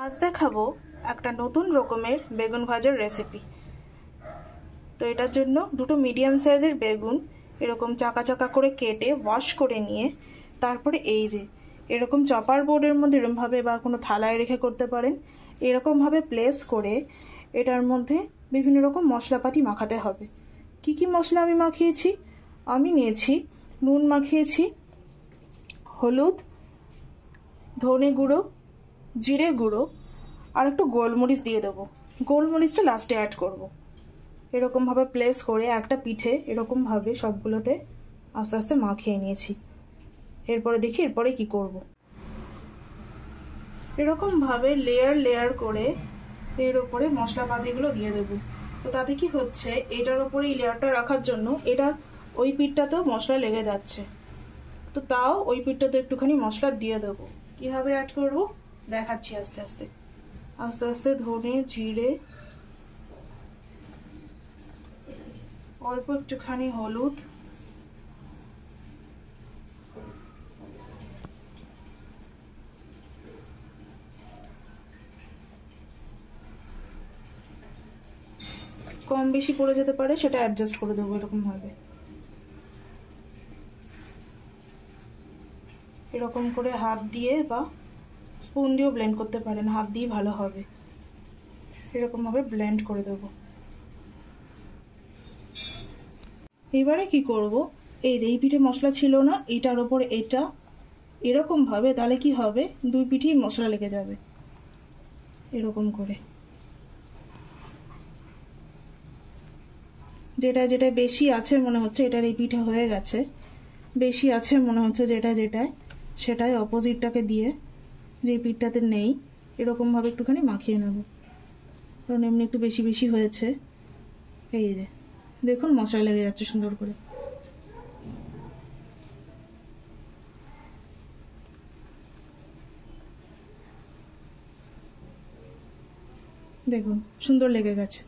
আজ দেখাবো একটা নতুন রকমের বেগুন ভাজার রেসিপি। তো এটার জন্য দুটো মিডিয়াম সাইজের বেগুন এরকম চাকা চাকা করে কেটে ওয়াশ করে নিয়ে তারপরে এই যে এরকম চপার বোর্ডের মধ্যে এরকমভাবে বা কোনো থালায় রেখে করতে পারেন, এরকমভাবে প্লেস করে এটার মধ্যে বিভিন্ন রকম মশলাপাতি মাখাতে হবে। কি কি মশলা আমি মাখিয়েছি? আমি নিয়েছি নুন, মাখিয়েছি হলুদ, ধনে গুঁড়ো, জিরে গুঁড়ো আর একটু গোলমরিচ দিয়ে দেবো। গোলমরিচটা লাস্টে অ্যাড করব। এরকমভাবে প্লেস করে একটা পিঠে এরকমভাবে সবগুলোতে আস্তে আস্তে মাখিয়ে নিয়েছি। এরপরে দেখি এরপরে কি করব। এরকমভাবে লেয়ার লেয়ার করে এর উপরে মশলাপাতিগুলো দিয়ে দেবো। তো তাতে কি হচ্ছে, এটার উপরে এই লেয়ারটা রাখার জন্য এটা ওই পিঠটাতেও মশলা লেগে যাচ্ছে। তো তাও ওই পিঠটাতে একটুখানি মশলা দিয়ে দেবো। কীভাবে অ্যাড করব দেখাচ্ছি আস্তে আস্তে। আস্তে আস্তে ধনে, জিরে, অল্প একটুখানি হলুদ, কম বেশি পড়ে যেতে পারে, সেটা অ্যাডজাস্ট করে দেবো এরকমভাবে। এরকম করে হাত দিয়ে বা স্পুন দিয়েও ব্লেন্ড করতে পারেন, হাত দিয়ে ভালো হবে। এরকমভাবে ব্লেন্ড করে দেবো। এবারে কি করব, এই যে এই পিঠে মশলা ছিল না, এইটার ওপর এটা এরকমভাবে, তাহলে কি হবে, দুই পিঠেই মশলা লেগে যাবে। এরকম করে যেটা যেটা বেশি আছে মনে হচ্ছে এটার এই পিঠে হয়ে গেছে, বেশি আছে মনে হচ্ছে যেটায় সেটাই অপোজিটটাকে দিয়ে যে পিঠটাতে নেই এরকমভাবে একটুখানি মাখিয়ে নেব। কারণ এমনি একটু বেশি বেশি হয়েছে। এই যে দেখুন মশলা লেগে যাচ্ছে সুন্দর করে। দেখুন সুন্দর লেগে গেছে।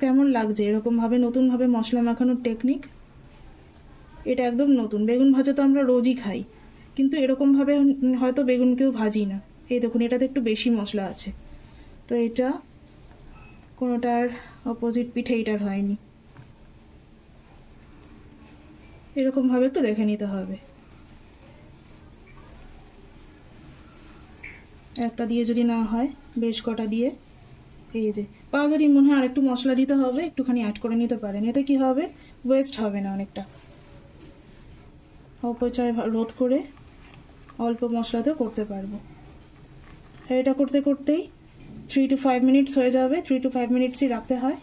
কেমন লাগছে এরকমভাবে নতুনভাবে মশলা মাখানোর টেকনিক? এটা একদম নতুন। বেগুন ভাজা তো আমরা রোজই খাই, কিন্তু এরকমভাবে হয়তো বেগুন কেউ ভাজি না। এই দেখুন এটাতে একটু বেশি মশলা আছে, তো এটা কোনোটার অপোজিট পিঠে এটার হয়নি। এরকমভাবে একটু দেখে নিতে হবে। একটা দিয়ে যদি না হয় বেশ কটা দিয়ে, এই যে বা যদি মনে হয় আর একটু মশলা দিতে হবে একটুখানি অ্যাড করে নিতে পারেন। এতে কি হবে, ওয়েস্ট হবে না অনেকটা। অপচয় রোধ করে অল্প মশলাতেও করতে পারবো। এটা করতে করতেই 3 to 5 মিনিটস হয়ে যাবে। 3 to 5 মিনিটসই রাখতে হয়।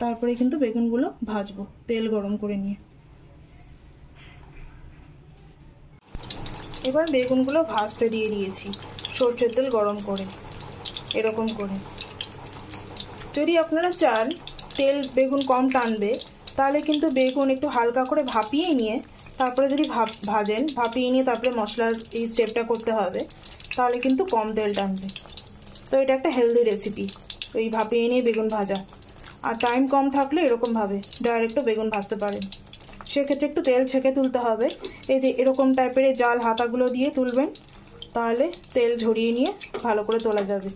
তারপরে কিন্তু বেগুনগুলো ভাজবো তেল গরম করে নিয়ে। এবার বেগুনগুলো ভাজতে দিয়ে দিয়েছি সরষের তেল গরম করে। এরকম করে যদি আপনারা চান তেল বেগুন কম টানবে, তাহলে কিন্তু বেগুন একটু হালকা করে ভাপিয়ে নিয়ে তারপরে যদি ভাজেন, ভাপিয়ে নিয়ে তারপরে মশলার এই স্টেপটা করতে হবে, তাহলে কিন্তু কম তেল টানবে। তো এটা একটা হেলদি রেসিপি, এই ভাপিয়ে নিয়ে বেগুন ভাজা। আর টাইম কম থাকলে এরকমভাবে ডাইরেক্টও বেগুন ভাজতে পারেন। সেক্ষেত্রে একটু তেল ছেঁকে তুলতে হবে। এই যে এরকম টাইপের জাল হাতাগুলো দিয়ে তুলবেন, তাহলে তেল ঝরিয়ে নিয়ে ভালো করে তোলা যাবে।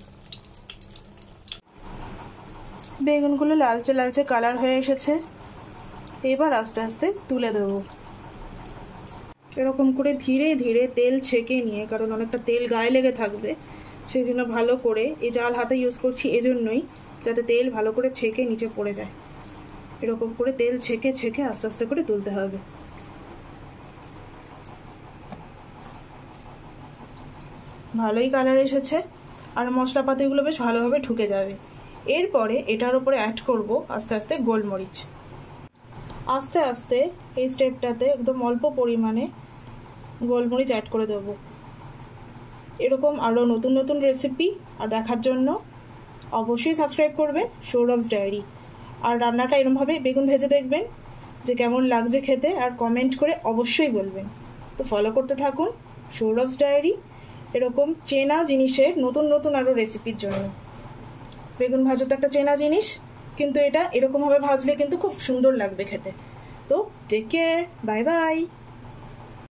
বেগুনগুলো লালচে লালচে কালার হয়ে এসেছে। এবার আস্তে আস্তে তুলে দেবো। এরকম করে ধীরে ধীরে তেল ছেঁকে নিয়ে, কারণ অনেকটা তেল গায়ে লেগে থাকবে, সেই জন্য ভালো করে এই জাল হাতা ইউজ করছি এজন্যই, যাতে তেল ভালো করে ছেঁকে নিচে পড়ে যায়। এরকম করে তেল ছেঁকে ছেঁকে আস্তে আস্তে করে তুলতে হবে। ভালোই কালার এসেছে আর মশলাপাতিগুলো বেশ ভালোভাবে ঢুকে যাবে। এরপরে এটার উপরে অ্যাড করব আস্তে আস্তে গোলমরিচ। আস্তে আস্তে এই স্টেপটাতে একদম অল্প পরিমাণে গোলমরিচ অ্যাড করে দেবো। এরকম আরও নতুন নতুন রেসিপি আর দেখার জন্য অবশ্যই সাবস্ক্রাইব করবেন সৌরভস ডায়েরি। আর রান্নাটা এরকমভাবে বেগুন ভেজে দেখবেন যে কেমন লাগছে খেতে, আর কমেন্ট করে অবশ্যই বলবেন। তো ফলো করতে থাকুন সৌরভস ডায়েরি এরকম চেনা জিনিসের নতুন নতুন আরও রেসিপির জন্য। বেগুন ভাজা তো একটা চেনা জিনিস, কিন্তু এটা এরকমভাবে ভাজলে কিন্তু খুব সুন্দর লাগবে খেতে। তো টেক কেয়ার, বাই বাই।